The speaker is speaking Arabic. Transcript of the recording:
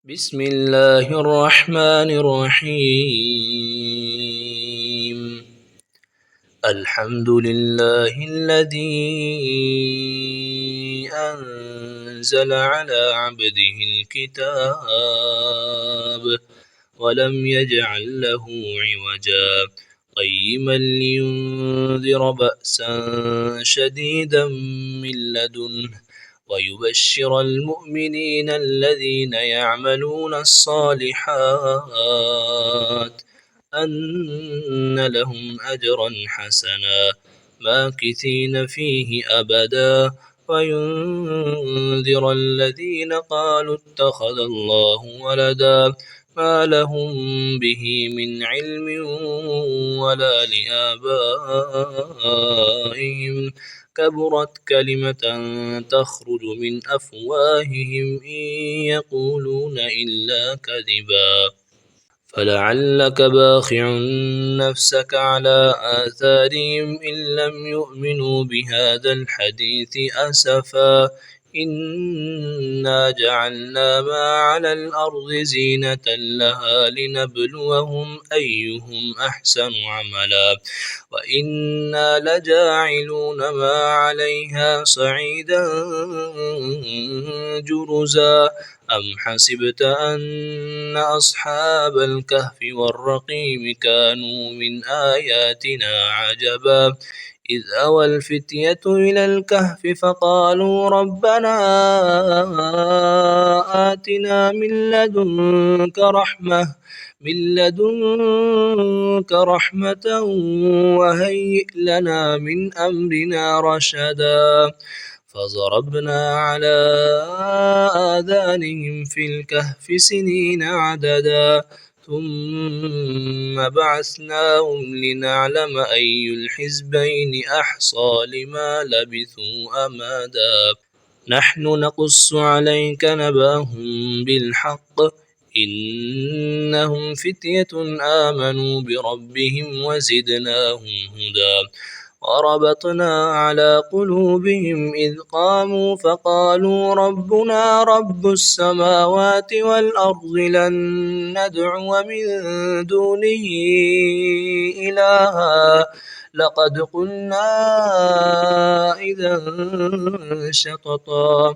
بسم الله الرحمن الرحيم. الحمد لله الذي أنزل على عبده الكتاب ولم يجعل له عوجا قيما لينذر بأسا شديدا من لدنه ويبشر المؤمنين الذين يعملون الصالحات أن لهم أجرا حسنا ماكثين فيه أبدا وينذر الذين قالوا اتخذ الله ولدا ما لهم به من علم ولا لآبائهم كبرت كلمة تخرج من أفواههم إن يقولون إلا كذبا فلعلك باخع نفسك على آثارهم إن لم يؤمنوا بهذا الحديث أسفا إنا جعلنا ما على الأرض زينة لها لنبلوهم أيهم أحسن عملا وإنا لجاعلون ما عليها صعيدا جرزا أم حسبت أن أصحاب الكهف والرقيم كانوا من آياتنا عجبا إذ أوى الفتية إلى الكهف فقالوا ربنا آتنا من لدنك رحمة وهيئ لنا من أمرنا رشدا فضربنا على آذانهم في الكهف سنين عددا ثم بعثناهم لنعلم أي الحزبين أحصى لما لبثوا أمدا نحن نقص عليك نبأهم بالحق إنهم فتية آمنوا بربهم وزدناهم هدى وربطنا على قلوبهم إذ قاموا فقالوا ربنا رب السماوات والأرض لن ندعو من دونه إلها لقد قلنا إذا شططا